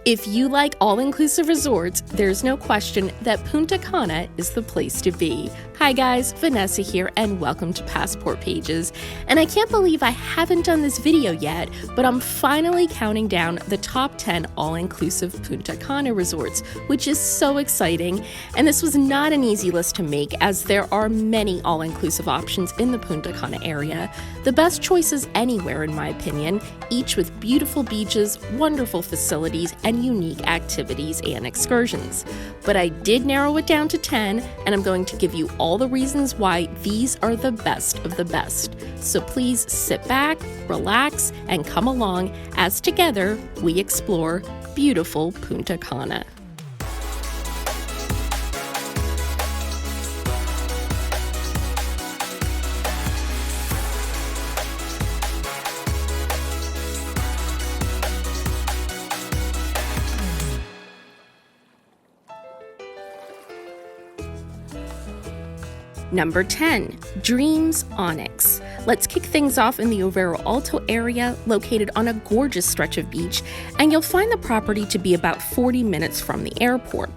If you like all-inclusive resorts, there's no question that Punta Cana is the place to be. Hi guys, Vanessa here and welcome to Passport Pages. And I can't believe I haven't done this video yet, but I'm finally counting down the top 10 all-inclusive Punta Cana resorts, which is so exciting. And this was not an easy list to make as there are many all-inclusive options in the Punta Cana area. The best choices anywhere in my opinion, each with beautiful beaches, wonderful facilities, and unique activities and excursions. But I did narrow it down to 10, and I'm going to give you all the reasons why these are the best of the best. So please sit back, relax, and come along as together we explore beautiful Punta Cana. Number 10, Dreams Onyx. Let's kick things off in the Overo Alto area, located on a gorgeous stretch of beach, and you'll find the property to be about 40 minutes from the airport.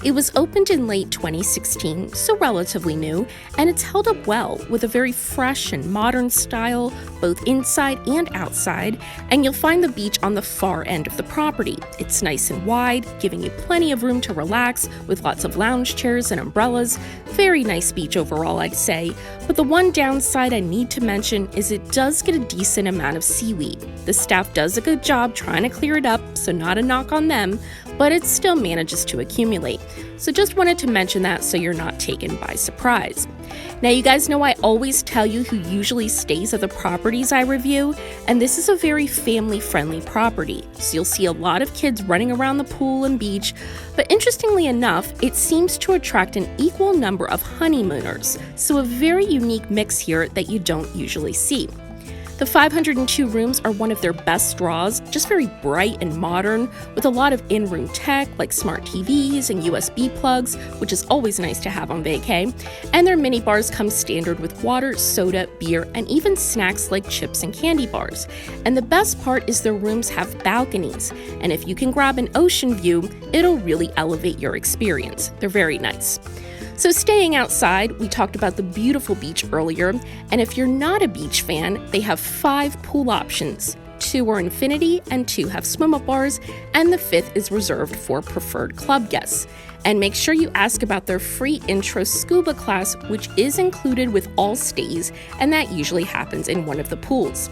It was opened in late 2016, so relatively new, and it's held up well with a very fresh and modern style, both inside and outside, and you'll find the beach on the far end of the property. It's nice and wide, giving you plenty of room to relax with lots of lounge chairs and umbrellas. Very nice beach overall, I'd say, but the one downside I need to mention is it does get a decent amount of seaweed. The staff does a good job trying to clear it up, so not a knock on them, but it still manages to accumulate. So just wanted to mention that so you're not taken by surprise. Now you guys know I always tell you who usually stays at the properties I review, and this is a very family-friendly property. So you'll see a lot of kids running around the pool and beach, but interestingly enough, it seems to attract an equal number of honeymooners. So a very unique mix here that you don't usually see. The 502 rooms are one of their best draws, just very bright and modern, with a lot of in-room tech like smart TVs and USB plugs, which is always nice to have on vacay, and their mini bars come standard with water, soda, beer, and even snacks like chips and candy bars. And the best part is their rooms have balconies, and if you can grab an ocean view, it'll really elevate your experience. They're very nice. So staying outside, we talked about the beautiful beach earlier, and if you're not a beach fan, they have 5 pool options. 2 are infinity and 2 have swim-up bars, and the 5th is reserved for preferred club guests. And make sure you ask about their free intro scuba class, which is included with all stays, and that usually happens in one of the pools.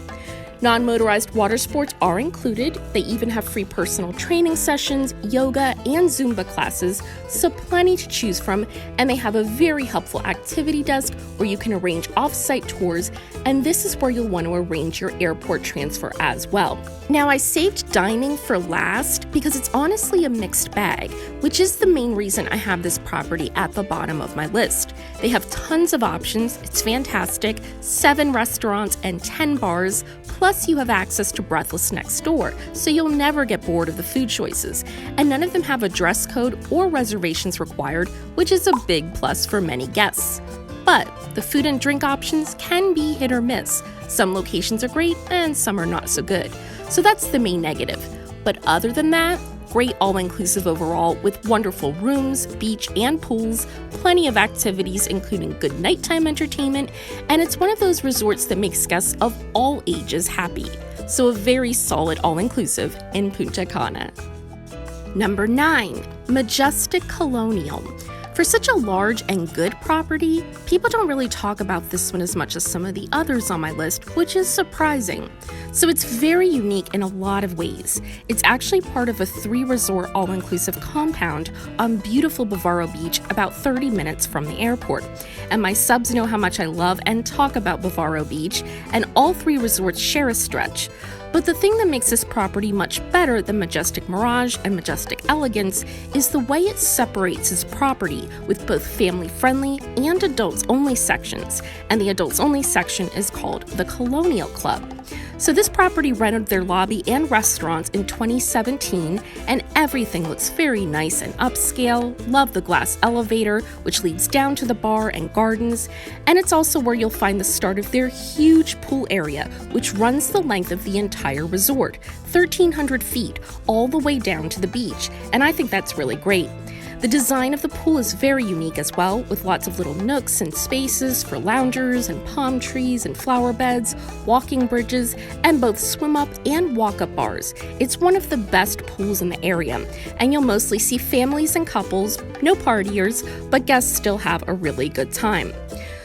Non-motorized water sports are included. They even have free personal training sessions, yoga, and Zumba classes, so plenty to choose from, and they have a very helpful activity desk where you can arrange off-site tours, and this is where you'll want to arrange your airport transfer as well. Now, I saved dining for last because it's honestly a mixed bag, which is the main reason I have this property at the bottom of my list. They have tons of options, it's fantastic, 7 restaurants and 10 bars, plus you have access to Breathless next door, so you'll never get bored of the food choices. And none of them have a dress code or reservations required, which is a big plus for many guests. But the food and drink options can be hit or miss. Some locations are great and some are not so good. So that's the main negative. But other than that, great all-inclusive overall with wonderful rooms, beach, and pools, plenty of activities including good nighttime entertainment, and it's one of those resorts that makes guests of all ages happy. So a very solid all-inclusive in Punta Cana. Number 9, Majestic Colonial. For such a large and good property, people don't really talk about this one as much as some of the others on my list, which is surprising. So it's very unique in a lot of ways. It's actually part of a 3-resort all-inclusive compound on beautiful Bavaro Beach, about 30 minutes from the airport. And my subs know how much I love and talk about Bavaro Beach, and all 3 resorts share a stretch. But the thing that makes this property much better than Majestic Mirage and Majestic Elegance is the way it separates its property with both family-friendly and adults-only sections, and the adults-only section is called the Colonial Club. So this property renovated their lobby and restaurants in 2017, and everything looks very nice and upscale. Love the glass elevator, which leads down to the bar and gardens, and it's also where you'll find the start of their huge pool area, which runs the length of the entire resort, 1,300 feet, all the way down to the beach, and I think that's really great. The design of the pool is very unique as well, with lots of little nooks and spaces for loungers and palm trees and flower beds, walking bridges, and both swim-up and walk-up bars. It's one of the best pools in the area, and you'll mostly see families and couples, no partiers, but guests still have a really good time.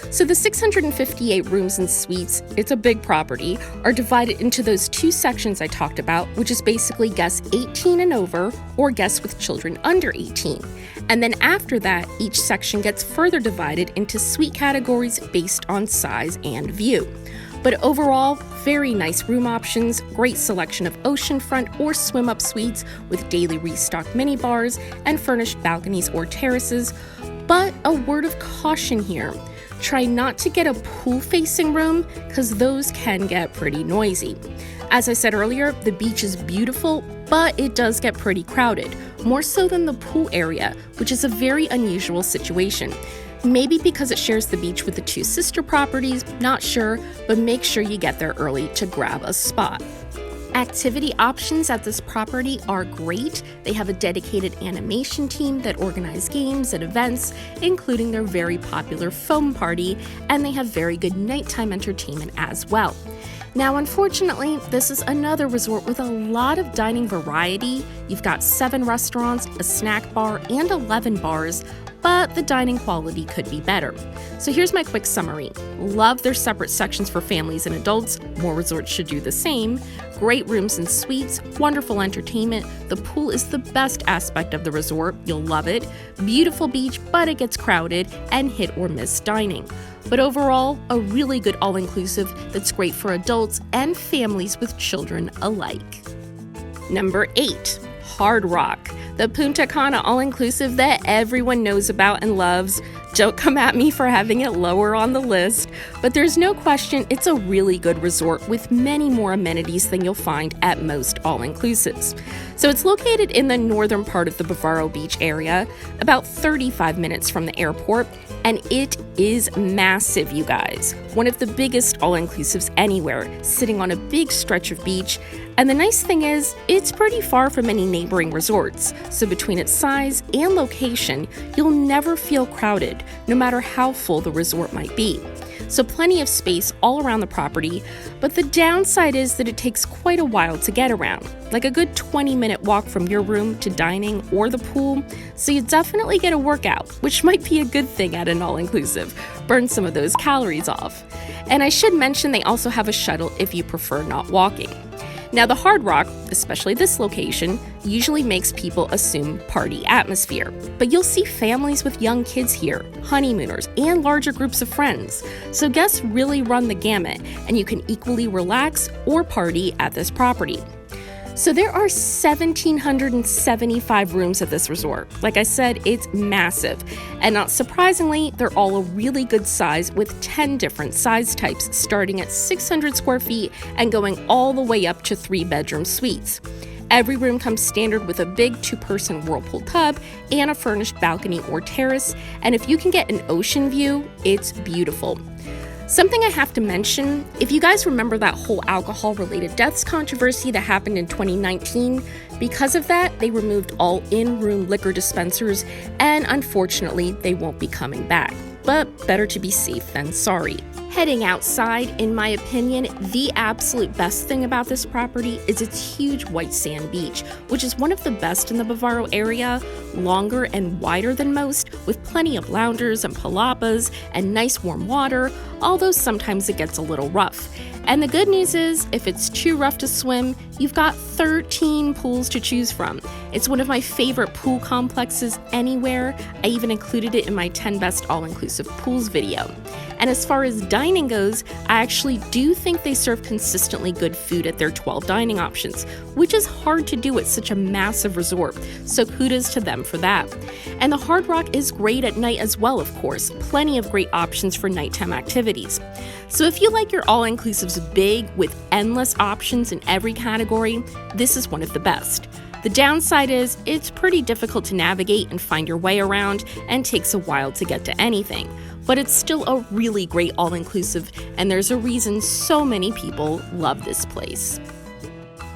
So the 658 rooms and suites, it's a big property, are divided into those two sections I talked about, which is basically guests 18 and over or guests with children under 18. And then after that, each section gets further divided into suite categories based on size and view. But overall, very nice room options, great selection of oceanfront or swim-up suites with daily restocked mini bars and furnished balconies or terraces. But a word of caution here. Try not to get a pool-facing room because those can get pretty noisy. As I said earlier, the beach is beautiful, but it does get pretty crowded, more so than the pool area, which is a very unusual situation. Maybe because it shares the beach with the two sister properties, not sure, but make sure you get there early to grab a spot. Activity options at this property are great. They have a dedicated animation team that organize games and events, including their very popular foam party, and they have very good nighttime entertainment as well. Now, unfortunately, this is another resort with a lot of dining variety. You've got 7 restaurants, a snack bar, and 11 bars, but the dining quality could be better. So here's my quick summary. Love their separate sections for families and adults. More resorts should do the same. Great rooms and suites, wonderful entertainment. The pool is the best aspect of the resort. You'll love it. Beautiful beach, but it gets crowded, and hit or miss dining. But overall, a really good all-inclusive that's great for adults and families with children alike. Number 8, Hard Rock. The Punta Cana all-inclusive that everyone knows about and loves. Don't come at me for having it lower on the list, but there's no question it's a really good resort with many more amenities than you'll find at most all-inclusives. So it's located in the northern part of the Bavaro Beach area, about 35 minutes from the airport, and it is massive, you guys. One of the biggest all-inclusives anywhere, sitting on a big stretch of beach. And the nice thing is, it's pretty far from any neighboring resorts, so between its size and location, you'll never feel crowded, no matter how full the resort might be. So plenty of space all around the property, but the downside is that it takes quite a while to get around, like a good 20-minute walk from your room to dining or the pool, so you definitely get a workout, which might be a good thing at an all-inclusive. Burn some of those calories off. And I should mention they also have a shuttle if you prefer not walking. Now, the Hard Rock, especially this location, usually makes people assume party atmosphere, but you'll see families with young kids here, honeymooners, and larger groups of friends. So guests really run the gamut, and you can equally relax or party at this property. So there are 1,775 rooms at this resort. Like I said, it's massive. And not surprisingly, they're all a really good size with 10 different size types, starting at 600 square feet and going all the way up to 3-bedroom suites. Every room comes standard with a big 2-person whirlpool tub and a furnished balcony or terrace. And if you can get an ocean view, it's beautiful. Something I have to mention, if you guys remember that whole alcohol-related deaths controversy that happened in 2019, because of that, they removed all in-room liquor dispensers, and unfortunately, they won't be coming back. But better to be safe than sorry. Heading outside, in my opinion, the absolute best thing about this property is its huge white sand beach, which is one of the best in the Bavaro area, longer and wider than most, with plenty of loungers and palapas and nice warm water, although sometimes it gets a little rough. And the good news is, if it's too rough to swim, you've got 13 pools to choose from. It's one of my favorite pool complexes anywhere. I even included it in my 10 best all-inclusive pools video. And as far as dining goes, I actually do think they serve consistently good food at their 12 dining options, which is hard to do at such a massive resort, so kudos to them for that. And the Hard Rock is great at night as well, of course, plenty of great options for nighttime activities. So if you like your all-inclusives big with endless options in every category, this is one of the best. The downside is it's pretty difficult to navigate and find your way around and takes a while to get to anything. But it's still a really great all-inclusive, and there's a reason so many people love this place.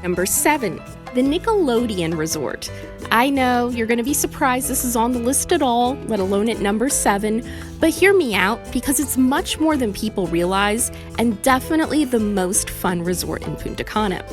Number 7, the Nickelodeon Resort. I know you're going to be surprised this is on the list at all, let alone at number 7, but hear me out because it's much more than people realize and definitely the most fun resort in Punta Cana.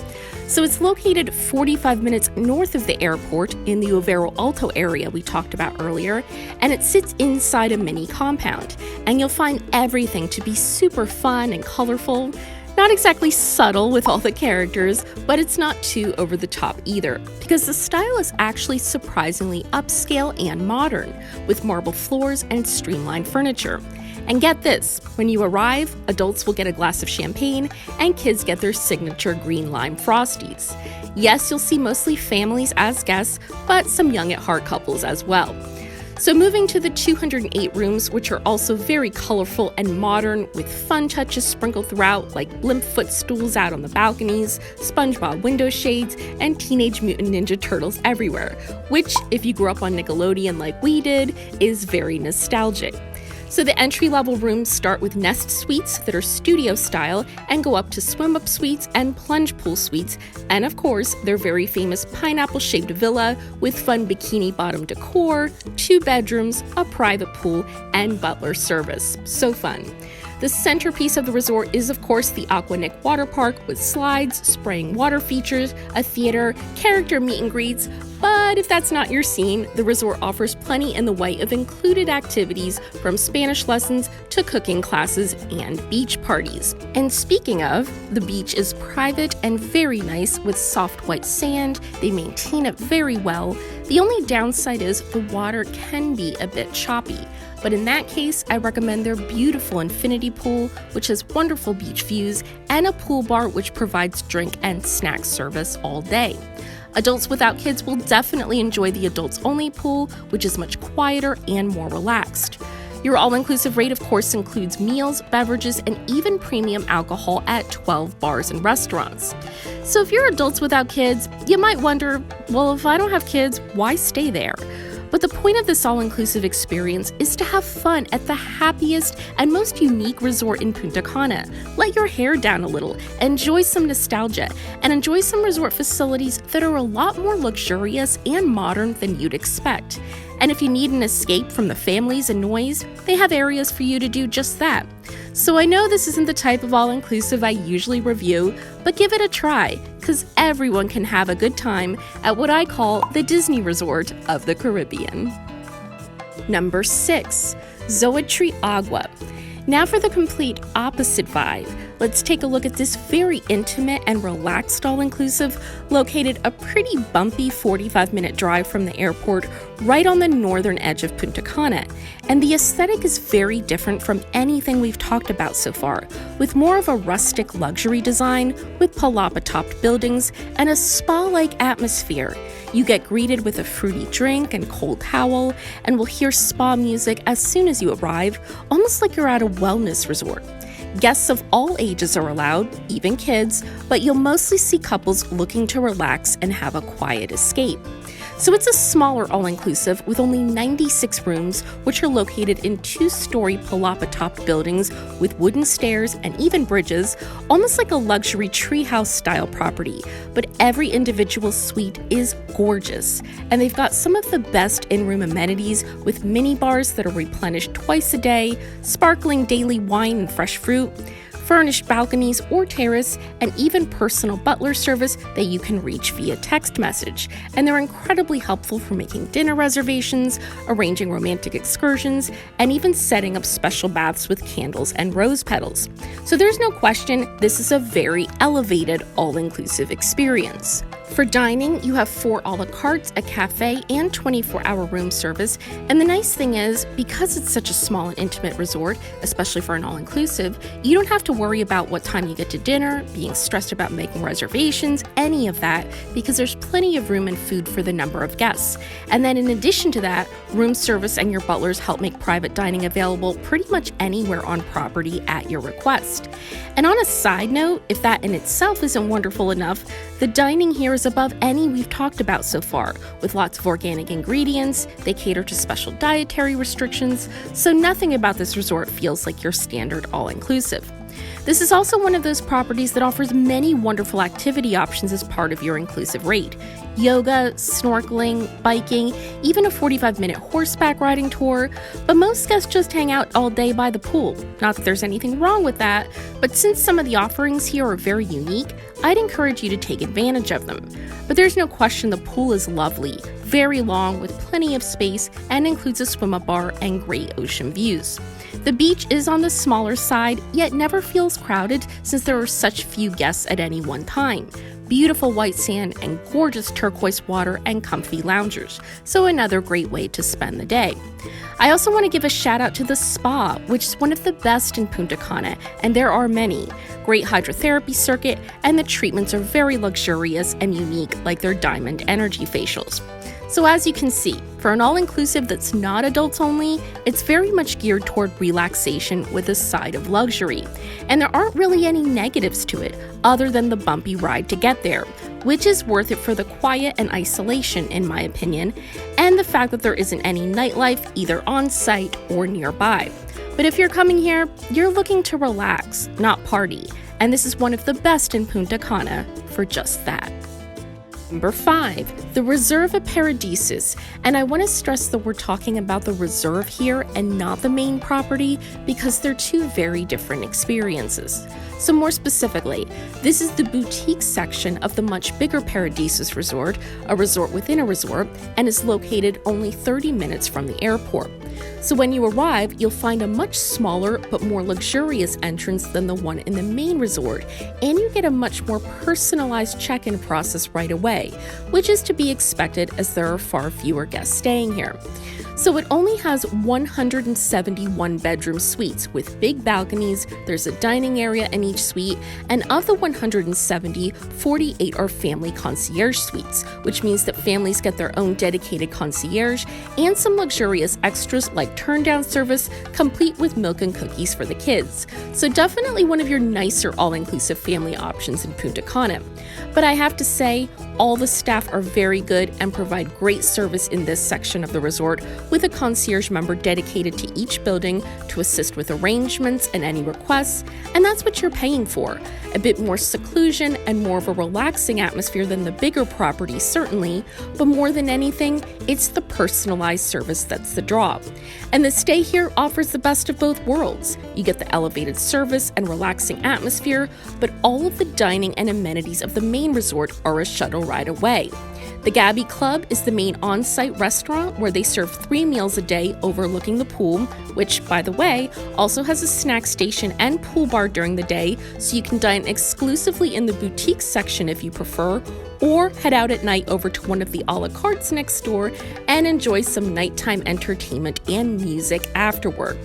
So it's located 45 minutes north of the airport in the Overo Alto area we talked about earlier, and it sits inside a mini compound. And you'll find everything to be super fun and colorful. Not exactly subtle with all the characters, but it's not too over the top either, because the style is actually surprisingly upscale and modern, with marble floors and streamlined furniture. And get this, when you arrive, adults will get a glass of champagne and kids get their signature green lime frosties. Yes, you'll see mostly families as guests, but some young at heart couples as well. So moving to the 208 rooms, which are also very colorful and modern with fun touches sprinkled throughout like blimp footstools out on the balconies, SpongeBob window shades, and Teenage Mutant Ninja Turtles everywhere, which, if you grew up on Nickelodeon like we did, is very nostalgic. So the entry-level rooms start with nest suites that are studio style and go up to swim-up suites and plunge pool suites, and of course, their very famous pineapple-shaped villa with fun bikini bottom decor, 2 bedrooms, a private pool, and butler service. So fun. The centerpiece of the resort is, of course, the Aquanic water park with slides, spraying water features, a theater, character meet and greets. But if that's not your scene, the resort offers plenty in the way of included activities from Spanish lessons to cooking classes and beach parties. And speaking of, the beach is private and very nice with soft white sand. They maintain it very well. The only downside is the water can be a bit choppy. But in that case, I recommend their beautiful infinity pool, which has wonderful beach views, and a pool bar which provides drink and snack service all day. Adults without kids will definitely enjoy the adults-only pool, which is much quieter and more relaxed. Your all-inclusive rate, of course, includes meals, beverages, and even premium alcohol at 12 bars and restaurants. So if you're adults without kids, you might wonder, well, if I don't have kids, why stay there? But the point of this all-inclusive experience is to have fun at the happiest and most unique resort in Punta Cana. Let your hair down a little, enjoy some nostalgia, and enjoy some resort facilities that are a lot more luxurious and modern than you'd expect. And if you need an escape from the families and noise, they have areas for you to do just that. So I know this isn't the type of all-inclusive I usually review, but give it a try, because everyone can have a good time at what I call the Disney Resort of the Caribbean. Number 6, Zoetry Agua. Now for the complete opposite vibe. Let's take a look at this very intimate and relaxed all-inclusive, located a pretty bumpy 45-minute drive from the airport, right on the northern edge of Punta Cana. And the aesthetic is very different from anything we've talked about so far, with more of a rustic luxury design with palapa-topped buildings and a spa-like atmosphere. You get greeted with a fruity drink and cold towel, and will hear spa music as soon as you arrive, almost like you're at a wellness resort. Guests of all ages are allowed, even kids, but you'll mostly see couples looking to relax and have a quiet escape. So it's a smaller all-inclusive with only 96 rooms, which are located in 2-story palapa-topped buildings with wooden stairs and even bridges, almost like a luxury treehouse-style property. But every individual suite is gorgeous, and they've got some of the best in-room amenities with mini bars that are replenished twice a day, sparkling daily wine and fresh fruit. furnished balconies or terrace, and even personal butler service that you can reach via text message. And they're incredibly helpful for making dinner reservations, arranging romantic excursions, and even setting up special baths with candles and rose petals. So there's no question, this is a very elevated, all-inclusive experience. For dining, you have 4 a la cartes, a cafe, and 24-hour room service. And the nice thing is, because it's such a small and intimate resort, especially for an all-inclusive, you don't have to worry about what time you get to dinner, being stressed about making reservations, any of that, because there's plenty of room and food for the number of guests. And then in addition to that, room service and your butlers help make private dining available pretty much anywhere on property at your request. And on a side note, if that in itself isn't wonderful enough, the dining here is above any we've talked about so far, with lots of organic ingredients. They cater to special dietary restrictions, so nothing about this resort feels like your standard all-inclusive. This is also one of those properties that offers many wonderful activity options as part of your inclusive rate. Yoga, snorkeling, biking, even a 45-minute horseback riding tour, but most guests just hang out all day by the pool. Not that there's anything wrong with that, but since some of the offerings here are very unique, I'd encourage you to take advantage of them. But there's no question the pool is lovely, very long with plenty of space, and includes a swim-up bar and great ocean views. The beach is on the smaller side, yet never feels crowded since there are such few guests at any one time. Beautiful white sand and gorgeous turquoise water and comfy loungers, so another great way to spend the day. I also want to give a shout out to the spa, which is one of the best in Punta Cana, and there are many. Great hydrotherapy circuit, and the treatments are very luxurious and unique, like their diamond energy facials. So as you can see, for an all-inclusive that's not adults only, it's very much geared toward relaxation with a side of luxury. And there aren't really any negatives to it, other than the bumpy ride to get there, which is worth it for the quiet and isolation, in my opinion, and the fact that there isn't any nightlife either on-site or nearby. But if you're coming here, you're looking to relax, not party, and this is one of the best in Punta Cana for just that. Number 5, the Reserve at Paradisus, and I want to stress that we're talking about the reserve here and not the main property because they're two very different experiences. So more specifically, this is the boutique section of the much bigger Paradisus Resort, a resort within a resort, and is located only 30 minutes from the airport. So when you arrive, you'll find a much smaller but more luxurious entrance than the one in the main resort, and you get a much more personalized check-in process right away, which is to be expected as there are far fewer guests staying here. So it only has 171 bedroom suites with big balconies. There's a dining area in each suite, and of the 170, 48 are family concierge suites, which means that families get their own dedicated concierge and some luxurious extras like turn-down service, complete with milk and cookies for the kids. So definitely one of your nicer all-inclusive family options in Punta Cana. But I have to say, all the staff are very good and provide great service in this section of the resort, with a concierge member dedicated to each building to assist with arrangements and any requests, and that's what you're paying for. A bit more seclusion and more of a relaxing atmosphere than the bigger property, certainly, but more than anything, it's the personalized service that's the draw. And the stay here offers the best of both worlds. You get the elevated service and relaxing atmosphere, but all of the dining and amenities of the main resort are a shuttle ride away. The Gabby Club is the main on-site restaurant where they serve 3 meals a day overlooking the pool, which, by the way, also has a snack station and pool bar during the day, so you can dine exclusively in the boutique section if you prefer, or head out at night over to one of the a la cartes next door and enjoy some nighttime entertainment and music afterward.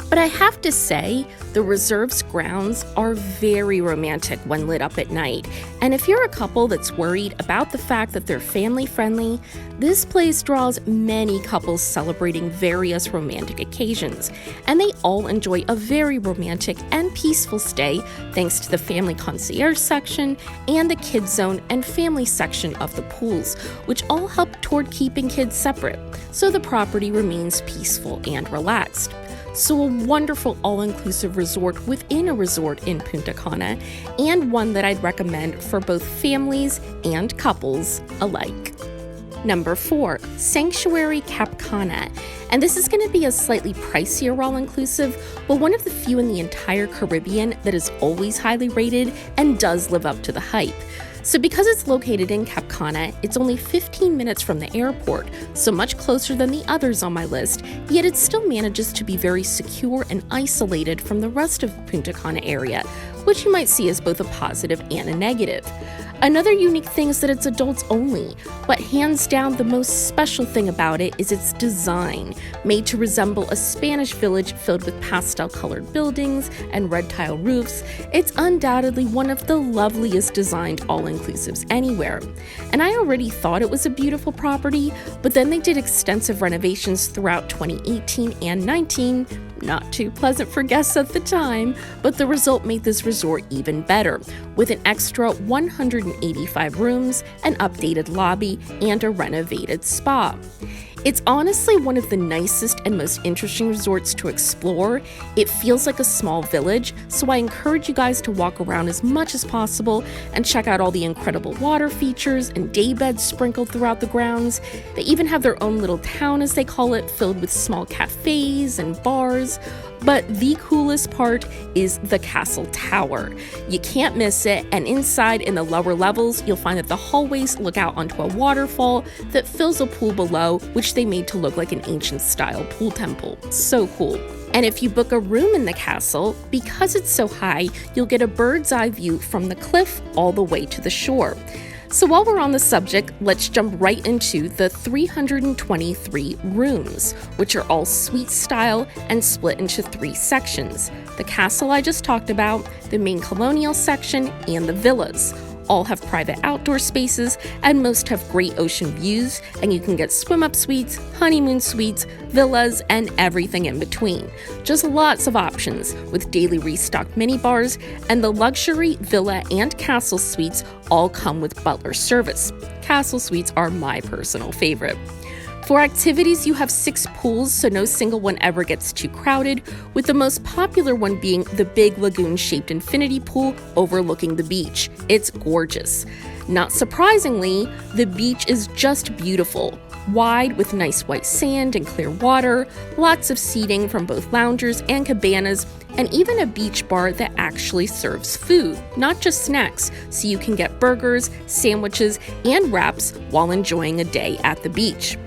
But I have to say, the Reserve's grounds are very romantic when lit up at night. And if you're a couple that's worried about the fact that they're family-friendly, this place draws many couples celebrating various romantic occasions. And they all enjoy a very romantic and peaceful stay thanks to the family concierge section and the kids zone and family section of the pools, which all help toward keeping kids separate, so the property remains peaceful and relaxed. So a wonderful all-inclusive resort within a resort in Punta Cana, and one that I'd recommend for both families and couples alike. Number 4, Sanctuary Cap Cana. And this is going to be a slightly pricier all-inclusive, but one of the few in the entire Caribbean that is always highly rated and does live up to the hype. So because it's located in Cap Cana, it's only 15 minutes from the airport, so much closer than the others on my list, yet it still manages to be very secure and isolated from the rest of the Punta Cana area, which you might see as both a positive and a negative. Another unique thing is that it's adults only, but hands down the most special thing about it is its design, made to resemble a Spanish village filled with pastel-colored buildings and red tile roofs. It's undoubtedly one of the loveliest designed all-inclusives anywhere. And I already thought it was a beautiful property, but then they did extensive renovations throughout 2018 and 19. Not too pleasant for guests at the time, but the result made this resort even better, with an extra 185 rooms, an updated lobby, and a renovated spa. It's honestly one of the nicest and most interesting resorts to explore. It feels like a small village, so I encourage you guys to walk around as much as possible and check out all the incredible water features and day beds sprinkled throughout the grounds. They even have their own little town, as they call it, filled with small cafes and bars. But the coolest part is the castle tower. You can't miss it, and inside in the lower levels, you'll find that the hallways look out onto a waterfall that fills a pool below, which they made to look like an ancient-style pool temple. So cool. And if you book a room in the castle, because it's so high, you'll get a bird's eye view from the cliff all the way to the shore. So while we're on the subject, let's jump right into the 323 rooms, which are all suite style and split into 3 sections. The castle I just talked about, the main colonial section, and the villas. All have private outdoor spaces, and most have great ocean views, and you can get swim-up suites, honeymoon suites, villas, and everything in between. Just lots of options, with daily restocked minibars, and the luxury villa and castle suites all come with butler service. Castle suites are my personal favorite. For activities, you have 6 pools, so no single one ever gets too crowded, with the most popular one being the big lagoon-shaped infinity pool overlooking the beach. It's gorgeous. Not surprisingly, the beach is just beautiful. Wide with nice white sand and clear water, lots of seating from both loungers and cabanas, and even a beach bar that actually serves food, not just snacks, so you can get burgers, sandwiches, and wraps while enjoying a day at the beach.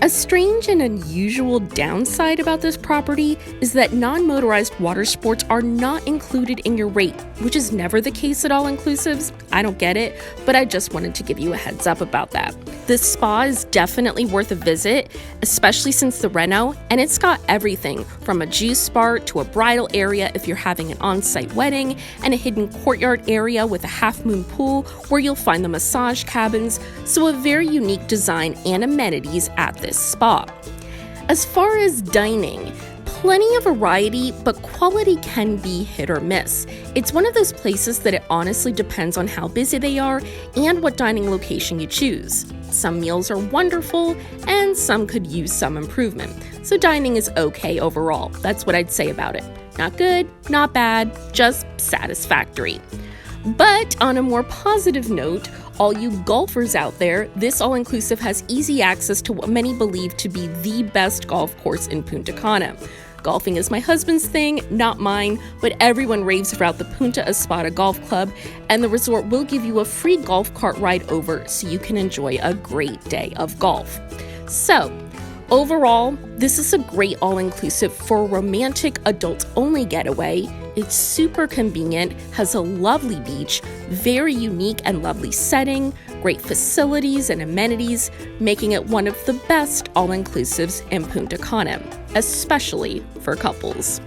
A strange and unusual downside about this property is that non-motorized water sports are not included in your rate, which is never the case at all-inclusives. I don't get it, but I just wanted to give you a heads up about that. This spa is definitely worth a visit, especially since the reno, and it's got everything from a juice bar to a bridal area if you're having an on-site wedding, and a hidden courtyard area with a half-moon pool where you'll find the massage cabins, so a very unique design and amenities at this spa. As far as dining, plenty of variety, but quality can be hit or miss. It's one of those places that it honestly depends on how busy they are and what dining location you choose. Some meals are wonderful, and some could use some improvement. So dining is okay overall. That's what I'd say about it. Not good, not bad, just satisfactory. But on a more positive note, all you golfers out there, this all-inclusive has easy access to what many believe to be the best golf course in Punta Cana. Golfing is my husband's thing, not mine, but everyone raves about the Punta Espada Golf Club, and the resort will give you a free golf cart ride over so you can enjoy a great day of golf. So, overall, this is a great all-inclusive for a romantic adults-only getaway. It's super convenient, has a lovely beach, very unique and lovely setting, great facilities and amenities, making it one of the best all-inclusives in Punta Cana, especially for couples.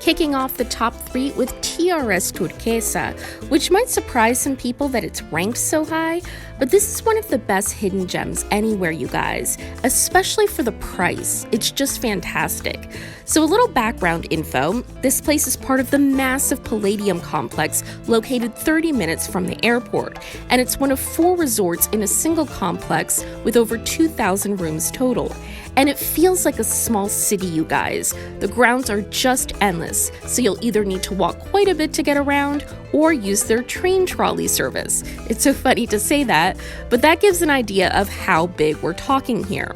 Kicking off the top 3 with TRS Turquesa, which might surprise some people that it's ranked so high, but this is one of the best hidden gems anywhere, you guys, especially for the price. It's just fantastic. So a little background info, this place is part of the massive Palladium complex located 30 minutes from the airport, and it's one of 4 resorts in a single complex with over 2,000 rooms total. And it feels like a small city, you guys. The grounds are just endless, so you'll either need to walk quite a bit to get around, or use their train trolley service. It's so funny to say that, but that gives an idea of how big we're talking here.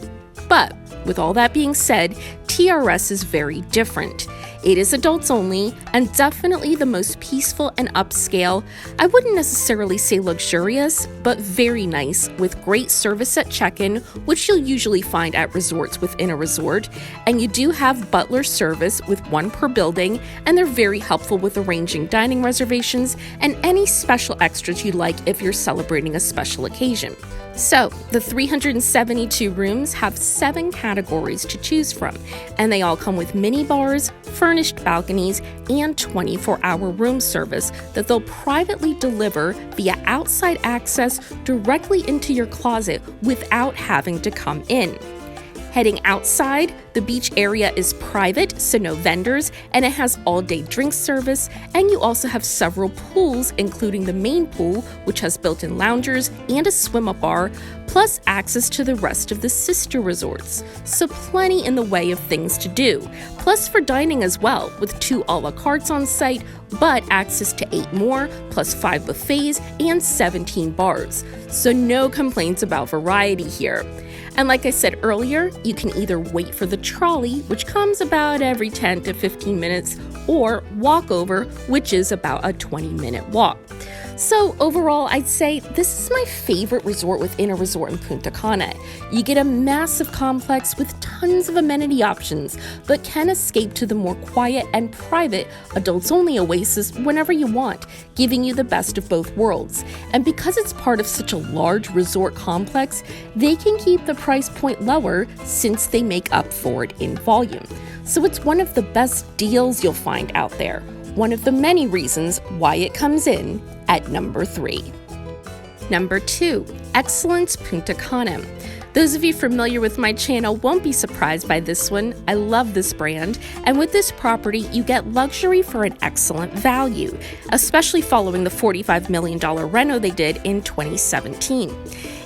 But with all that being said, TRS is very different. It is adults only, and definitely the most peaceful and upscale. I wouldn't necessarily say luxurious, but very nice, with great service at check-in, which you'll usually find at resorts within a resort. And you do have butler service with one per building, and they're very helpful with arranging dining reservations and any special extras you'd like if you're celebrating a special occasion. So, the 372 rooms have 7 categories to choose from, and they all come with mini bars, furnished balconies, and 24-hour room service that they'll privately deliver via outside access directly into your closet without having to come in. Heading outside, the beach area is private, so no vendors, and it has all-day drink service, and you also have several pools, including the main pool, which has built-in loungers and a swim-up bar, plus access to the rest of the sister resorts. So plenty in the way of things to do. Plus for dining as well, with 2 a la cartes on site, but access to 8 more, plus 5 buffets and 17 bars. So no complaints about variety here. And like I said earlier, you can either wait for the trolley, which comes about every 10 to 15 minutes, or walk over, which is about a 20-minute walk. So overall, I'd say this is my favorite resort within a resort in Punta Cana. You get a massive complex with tons of amenity options, but can escape to the more quiet and private adults-only oasis whenever you want, giving you the best of both worlds. And because it's part of such a large resort complex, they can keep the price point lower since they make up for it in volume. So it's one of the best deals you'll find out there. One of the many reasons why it comes in at number 3. Number 2, Excellence Punta Cana. Those of you familiar with my channel won't be surprised by this one. I love this brand, and with this property, you get luxury for an excellent value, especially following the $45 million reno they did in 2017.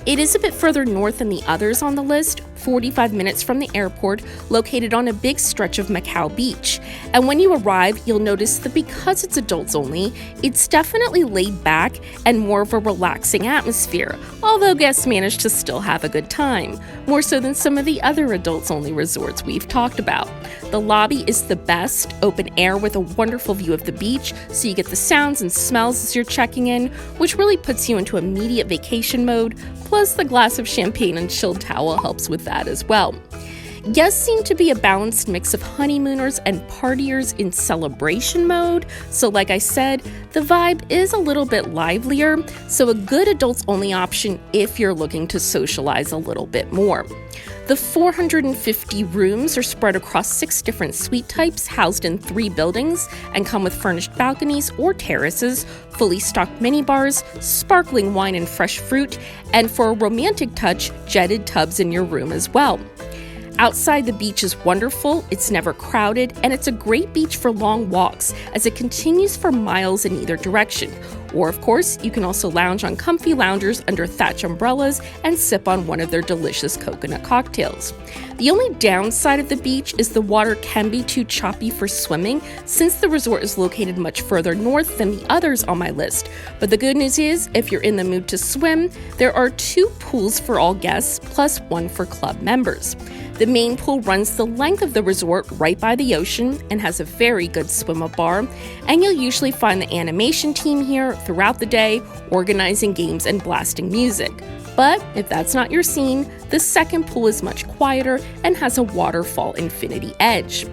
It is a bit further north than the others on the list, 45 minutes from the airport, located on a big stretch of Macau Beach. And when you arrive, you'll notice that because it's adults only, it's definitely laid back and more of a relaxing atmosphere, although guests manage to still have a good time, more so than some of the other adults only resorts we've talked about. The lobby is the best, open air with a wonderful view of the beach, so you get the sounds and smells as you're checking in, which really puts you into immediate vacation mode. Plus, the glass of champagne and chilled towel helps with that as well. Guests seem to be a balanced mix of honeymooners and partiers in celebration mode, so like I said, the vibe is a little bit livelier, so a good adults-only option if you're looking to socialize a little bit more. The 450 rooms are spread across 6 different suite types housed in 3 buildings and come with furnished balconies or terraces, fully stocked minibars, sparkling wine and fresh fruit, and for a romantic touch, jetted tubs in your room as well. Outside, the beach is wonderful, it's never crowded, and it's a great beach for long walks as it continues for miles in either direction. Or of course, you can also lounge on comfy loungers under thatch umbrellas and sip on one of their delicious coconut cocktails. The only downside of the beach is the water can be too choppy for swimming since the resort is located much further north than the others on my list. But the good news is, if you're in the mood to swim, there are 2 pools for all guests plus 1 for club members. The main pool runs the length of the resort right by the ocean and has a very good swim-up bar, and you'll usually find the animation team here throughout the day, organizing games and blasting music. But if that's not your scene, the second pool is much quieter and has a waterfall infinity edge.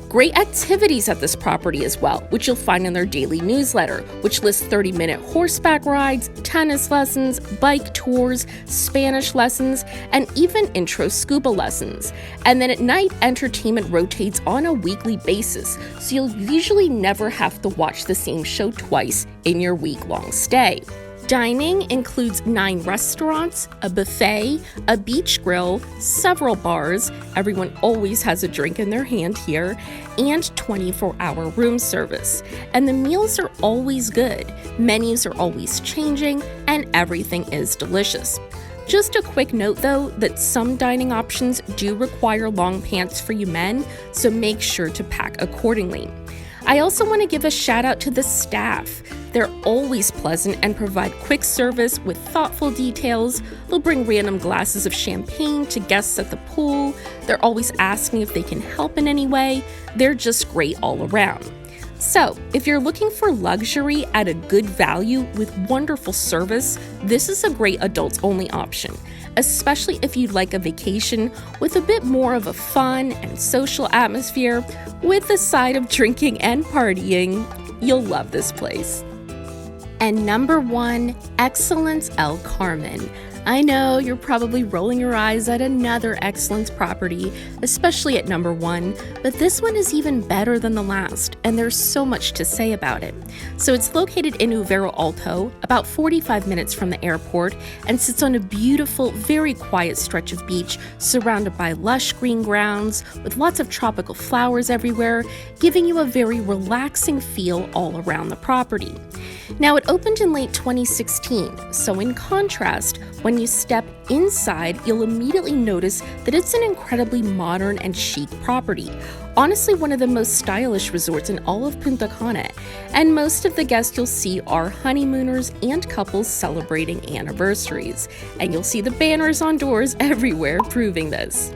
Great activities at this property as well, which you'll find in their daily newsletter, which lists 30-minute horseback rides, tennis lessons, bike tours, Spanish lessons, and even intro scuba lessons. And then at night, entertainment rotates on a weekly basis, so you'll usually never have to watch the same show twice in your week-long stay. Dining includes 9 restaurants, a buffet, a beach grill, several bars, everyone always has a drink in their hand here, and 24-hour room service. And the meals are always good, menus are always changing, and everything is delicious. Just a quick note though, that some dining options do require long pants for you men, so make sure to pack accordingly. I also want to give a shout out to the staff. They're always pleasant and provide quick service with thoughtful details. They'll bring random glasses of champagne to guests at the pool. They're always asking if they can help in any way. They're just great all around. So, if you're looking for luxury at a good value with wonderful service, this is a great adults-only option, especially if you'd like a vacation with a bit more of a fun and social atmosphere with a side of drinking and partying. You'll love this place. And number 1, Excellence El Carmen. I know you're probably rolling your eyes at another Excellence property, especially at number 1, but this one is even better than the last, and there's so much to say about it. So it's located in Uvero Alto, about 45 minutes from the airport, and sits on a beautiful, very quiet stretch of beach surrounded by lush green grounds with lots of tropical flowers everywhere, giving you a very relaxing feel all around the property. Now, it opened in late 2016, so in contrast, when you step inside, you'll immediately notice that it's an incredibly modern and chic property. Honestly, one of the most stylish resorts in all of Punta Cana, and most of the guests you'll see are honeymooners and couples celebrating anniversaries, and you'll see the banners on doors everywhere proving this.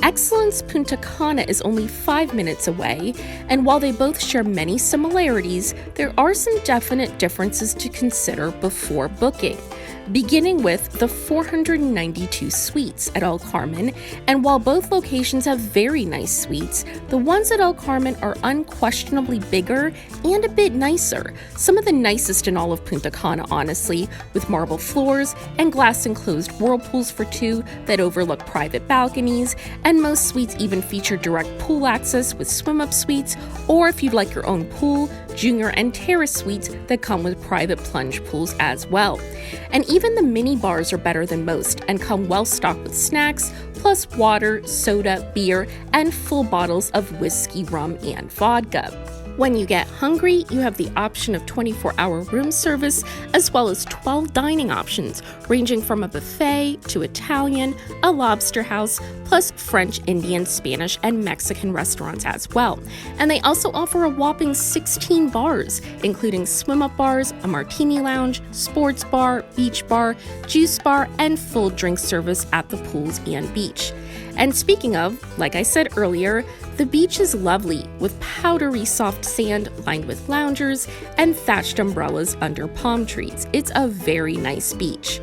Excellence Punta Cana is only 5 minutes away, and while they both share many similarities, there are some definite differences to consider before booking. Beginning with the 492 suites at El Carmen, and while both locations have very nice suites, the ones at El Carmen are unquestionably bigger and a bit nicer, some of the nicest in all of Punta Cana honestly, with marble floors and glass-enclosed whirlpools for 2 that overlook private balconies, and most suites even feature direct pool access with swim-up suites, or if you'd like your own pool, junior and terrace suites that come with private plunge pools as well. And even the mini bars are better than most and come well stocked with snacks, plus water, soda, beer, and full bottles of whiskey, rum, and vodka. When you get hungry, you have the option of 24-hour room service as well as 12 dining options, ranging from a buffet to Italian, a lobster house, plus French, Indian, Spanish, and Mexican restaurants as well. And they also offer a whopping 16 bars, including swim-up bars, a martini lounge, sports bar, beach bar, juice bar, and full drink service at the pools and beach. And speaking of, like I said earlier, the beach is lovely with powdery soft sand lined with loungers and thatched umbrellas under palm trees. It's a very nice beach.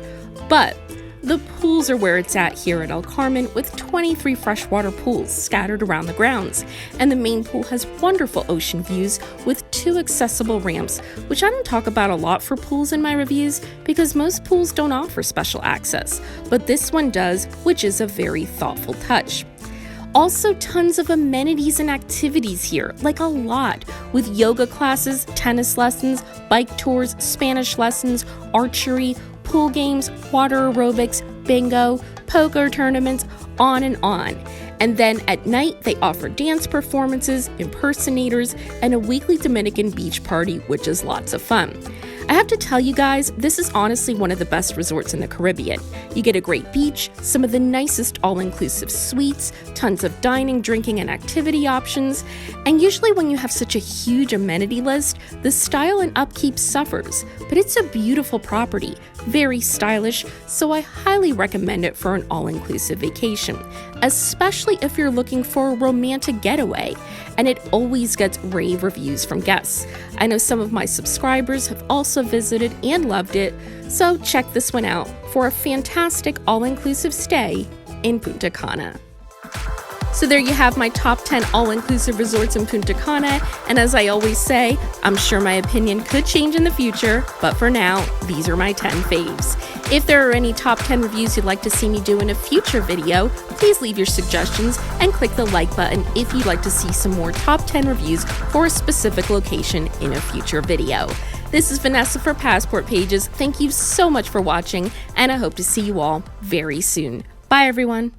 But the pools are where it's at here at El Carmen, with 23 freshwater pools scattered around the grounds. And the main pool has wonderful ocean views with 2 accessible ramps, which I don't talk about a lot for pools in my reviews because most pools don't offer special access. But this one does, which is a very thoughtful touch. Also, tons of amenities and activities here, like a lot, with yoga classes, tennis lessons, bike tours, Spanish lessons, archery, pool games, water aerobics, bingo, poker tournaments, on and on. And then at night, they offer dance performances, impersonators, and a weekly Dominican beach party, which is lots of fun. I have to tell you guys, this is honestly one of the best resorts in the Caribbean. You get a great beach, some of the nicest all-inclusive suites, tons of dining, drinking, and activity options, and usually when you have such a huge amenity list, the style and upkeep suffers. But it's a beautiful property, very stylish, so I highly recommend it for an all-inclusive vacation, especially if you're looking for a romantic getaway, and it always gets rave reviews from guests. I know some of my subscribers have also visited and loved it, so check this one out for a fantastic all-inclusive stay in Punta Cana. So there you have my top 10 all-inclusive resorts in Punta Cana, and as I always say, I'm sure my opinion could change in the future, but for now, these are my 10 faves. If there are any top 10 reviews you'd like to see me do in a future video, please leave your suggestions and click the like button if you'd like to see some more top 10 reviews for a specific location in a future video. This is Vanessa for Passport Pages. Thank you so much for watching, and I hope to see you all very soon. Bye, everyone.